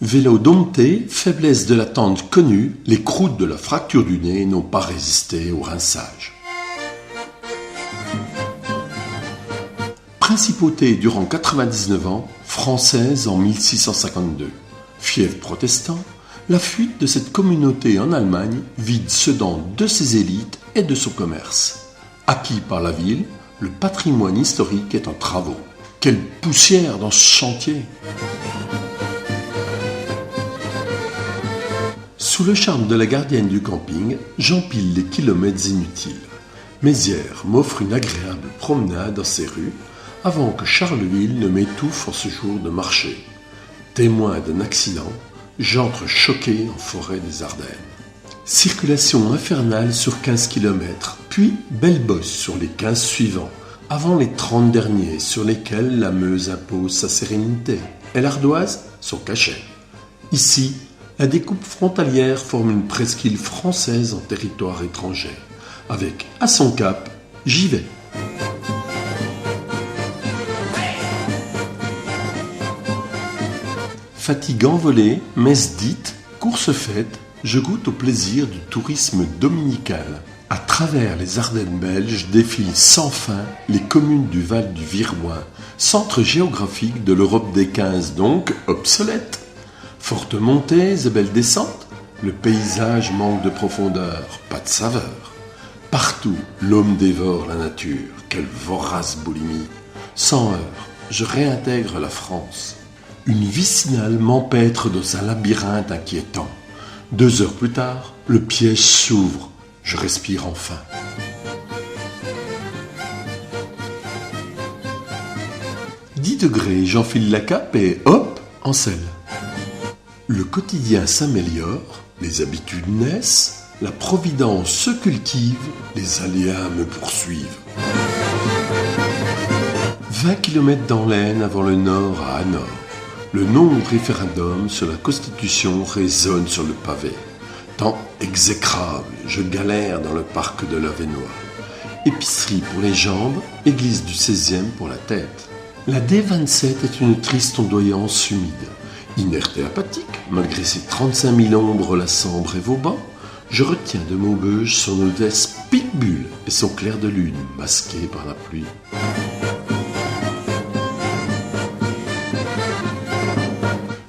Vélo dompté, faiblesse de la tente connue, les croûtes de la fracture du nez n'ont pas résisté au rinçage. Principauté durant 99 ans, française en 1652. Fief protestant, la fuite de cette communauté en Allemagne vide Sedan de ses élites et de son commerce. Acquis par la ville, le patrimoine historique est en travaux. Quelle poussière dans ce chantier! Sous le charme de la gardienne du camping, j'empile les kilomètres inutiles. Mézières m'offre une agréable promenade dans ses rues avant que Charleville ne m'étouffe en ce jour de marché. Témoin d'un accident, j'entre choqué en forêt des Ardennes. Circulation infernale sur 15 km, puis belle bosse sur les 15 suivants, avant les 30 derniers sur lesquels la Meuse impose sa sérénité et l'Ardoise son cachet. Ici, la découpe frontalière forme une presqu'île française en territoire étranger. Avec, à son cap, j'y vais. Fatigue envolée, messe dite, course faite, je goûte au plaisir du tourisme dominical. À travers les Ardennes belges défilent sans fin les communes du Val du Viroin, centre géographique de l'Europe des 15, donc obsolète. Fortes montées et belles descentes, le paysage manque de profondeur, pas de saveur. Partout, l'homme dévore la nature, quelle vorace boulimie. Sans heurts, je réintègre la France. Une vicinale m'empêtre dans un labyrinthe inquiétant. 2 heures plus tard, le piège s'ouvre. Je respire enfin. « 10 degrés, j'enfile la cape et hop, en selle. Le quotidien s'améliore, les habitudes naissent, la providence se cultive, les aléas me poursuivent. 20 km dans l'Aisne avant le nord à Hanovre. Le non-référendum sur la Constitution résonne sur le pavé. Temps exécrable, je galère dans le parc de l'Avesnois. Épicerie pour les jambes, église du 16e pour la tête. La D27 est une triste ondoyance humide. Inerte et apathique, malgré ses 35 000 ombres la Sambre et Vauban, je retiens de Maubeuge son odesse pitbull et son clair de lune masqué par la pluie.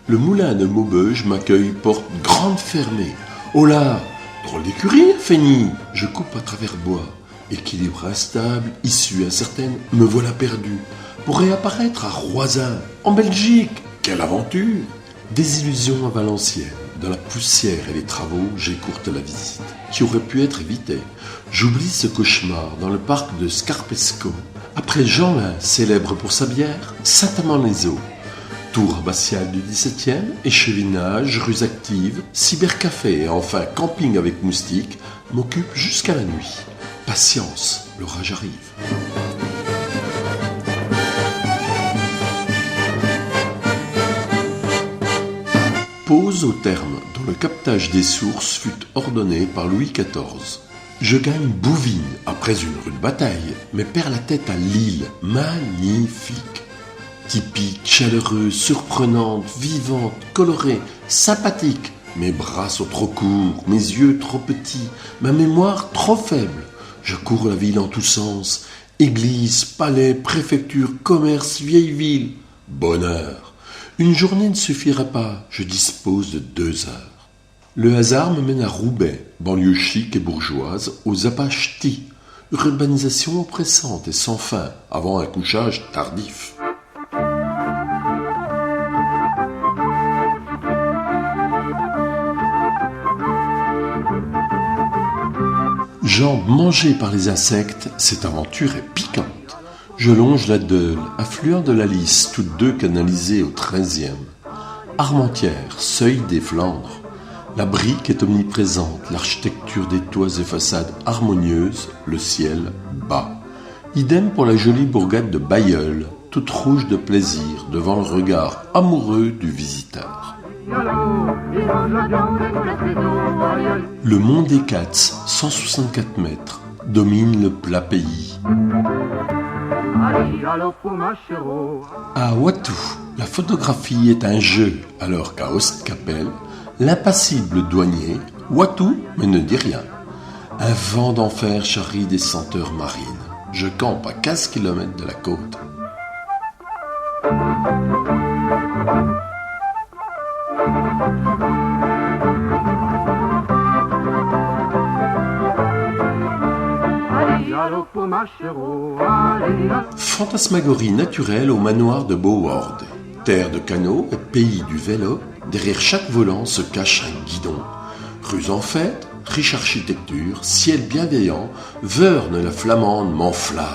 Le moulin de Maubeuge m'accueille porte grande fermée. Oh là, drôle d'écurie, Fény. Je coupe à travers bois. Équilibre instable, issue incertaine, me voilà perdu. Pour réapparaître à Roisin, en Belgique. Quelle aventure! Désillusion à Valenciennes. Dans la poussière et les travaux, j'écourte la visite, qui aurait pu être évitée. J'oublie ce cauchemar dans le parc de Scarpesco. Après Jeanlin, célèbre pour sa bière, Saint-Amand-les-Eaux. Tour abbatiale du 17e, échevinage, rues actives, cybercafé et enfin camping avec moustiques m'occupent jusqu'à la nuit. Patience, l'orage arrive. Pause au terme, dont le captage des sources fut ordonné par Louis XIV. Je gagne Bouvines après une rude bataille, mais perds la tête à Lille, magnifique. Typique, chaleureuse, surprenante, vivante, colorée, sympathique. Mes bras sont trop courts, mes yeux trop petits, ma mémoire trop faible. Je cours la ville en tous sens. Église, palais, préfecture, commerce, vieille ville. Bonheur. Une journée ne suffira pas, je dispose de 2 heures. Le hasard me mène à Roubaix, banlieue chic et bourgeoise, aux Apaches-Ti. Urbanisation oppressante et sans fin, avant un couchage tardif. Jambes mangées par les insectes, cette aventure est piquante. Je longe la Deule, affluent de la Lys, toutes deux canalisées au 13e. Armentières, seuil des Flandres. La brique est omniprésente, l'architecture des toits et façades harmonieuses, le ciel bas. Idem pour la jolie bourgade de Bailleul, toute rouge de plaisir devant le regard amoureux du visiteur. Le mont des Cats, 164 mètres, domine le plat pays. À Watou, La photographie est un jeu, alors qu'à Ostkapelle, l'impassible douanier voit tout mais ne dit rien. Un vent d'enfer charrie des senteurs marines. Je campe à 15 km de la côte. Fantasmagorie naturelle au manoir de Beauward. Terre de canaux et pays du vélo, derrière chaque volant se cache un guidon. Rues en fête, riche architecture, ciel bienveillant, Verne la flamande m'enflamme.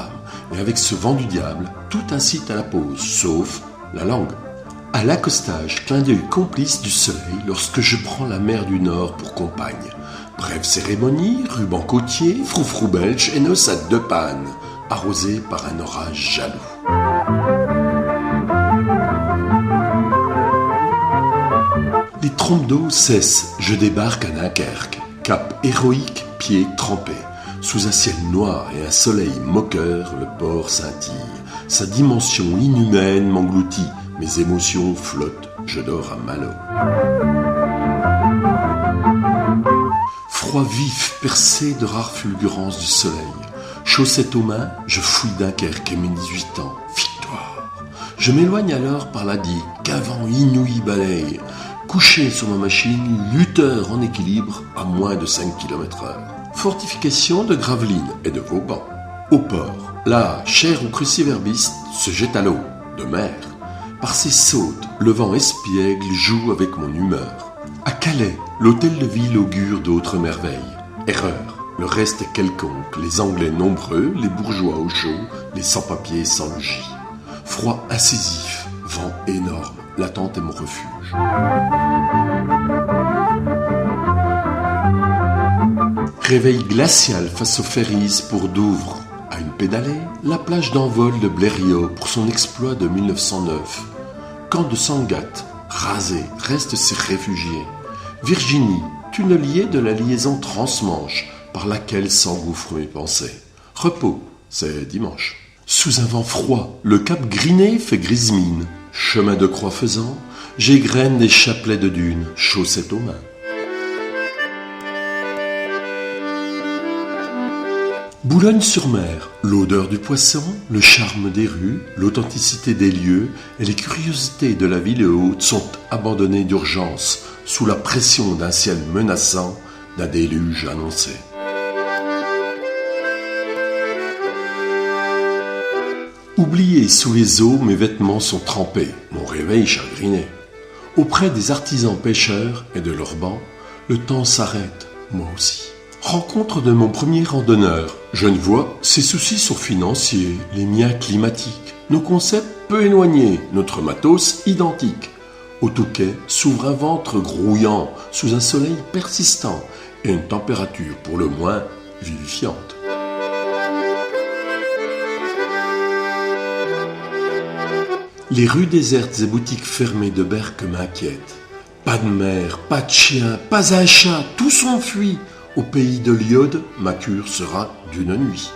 Et avec ce vent du diable, tout incite à la pause, sauf la langue. À l'accostage, clin d'œil complice du soleil lorsque je prends la mer du Nord pour compagne. Brève cérémonie, ruban côtier, froufrou belge et noces de panne, arrosé par un orage jaloux. Les trompes d'eau cessent, je débarque à Dunkerque. Cap héroïque, pieds trempés. Sous un ciel noir et un soleil moqueur, le port scintille. Sa dimension inhumaine m'engloutit, mes émotions flottent, je dors à Malo. Froid vif, percé de rares fulgurances du soleil. Chaussettes aux mains, je fouille Dunkerque et mes 18 ans. Victoire. Je m'éloigne alors par la digue, qu'un vent inouï balaye. Couché sur ma machine, lutteur en équilibre à moins de 5 km/h. Fortification de Gravelines et de Vauban. Au port, là, chair ou cruciverbiste se jette à l'eau, de mer. Par ses sautes, le vent espiègle joue avec mon humeur. À Calais, l'hôtel de ville augure d'autres merveilles. Erreur, le reste est quelconque, les Anglais nombreux, les bourgeois au chaud, les sans-papiers sans logis. Froid incisif, vent énorme, l'attente est mon refuge. Réveil glacial face aux ferries pour Douvres. À une pédalée, la plage d'envol de Blériot pour son exploit de 1909. Camp de Sangatte, rasé, restent ses réfugiés. Virginie, tunnelier de la liaison transmanche par laquelle s'engouffrent mes pensées. Repos, c'est dimanche. Sous un vent froid, le cap Griné fait grise mine. Chemin de croix faisant, j'égrène des chapelets de dunes, chaussettes aux mains. Boulogne-sur-Mer, l'odeur du poisson, le charme des rues, l'authenticité des lieux et les curiosités de la ville haute sont abandonnées d'urgence sous la pression d'un ciel menaçant, d'un déluge annoncé. Oubliés sous les eaux, mes vêtements sont trempés, mon réveil chagriné. Auprès des artisans pêcheurs et de leurs bancs, le temps s'arrête, moi aussi. Rencontre de mon premier randonneur. Je ne vois, ses soucis sont financiers, les miens climatiques. Nos concepts peu éloignés, notre matos identique. Au Touquet s'ouvre un ventre grouillant, sous un soleil persistant et une température pour le moins vivifiante. Les rues désertes et boutiques fermées de Berck m'inquiètent. Pas de mer, pas de chien, pas un chat, tout s'enfuit. Au pays de l'iode, ma cure sera d'une nuit.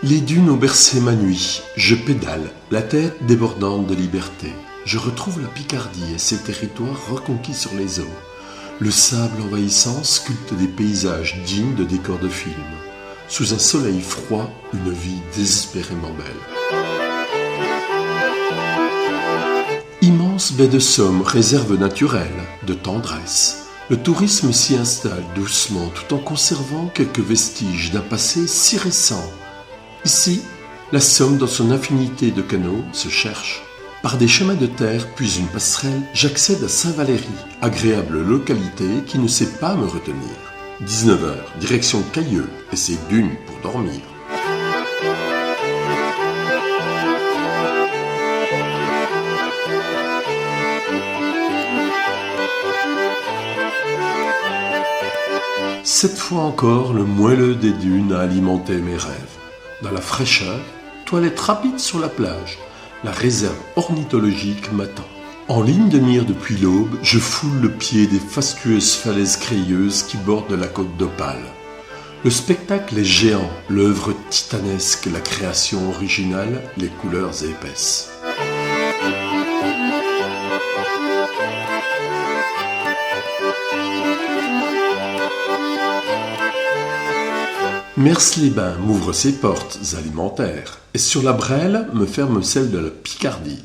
Les dunes ont bercé ma nuit. Je pédale, la tête débordante de liberté. Je retrouve la Picardie et ses territoires reconquis sur les eaux. Le sable envahissant sculpte des paysages dignes de décors de film. Sous un soleil froid, une vie désespérément belle. Immense baie de Somme, réserve naturelle, de tendresse. Le tourisme s'y installe doucement tout en conservant quelques vestiges d'un passé si récent. Ici, la Somme dans son infinité de canaux se cherche. Par des chemins de terre puis une passerelle, j'accède à Saint-Valery, agréable localité qui ne sait pas me retenir. 19h, direction Cailleux et ses dunes pour dormir. Cette fois encore, le moelleux des dunes a alimenté mes rêves. Dans la fraîcheur, toilette rapide sur la plage, la réserve ornithologique m'attend. En ligne de mire depuis l'aube, je foule le pied des fastueuses falaises crayeuses qui bordent la côte d'Opale. Le spectacle est géant, l'œuvre titanesque, la création originale, les couleurs épaisses. Mers-les-Bains m'ouvre ses portes alimentaires, et sur la Bresle me ferme celle de la Picardie.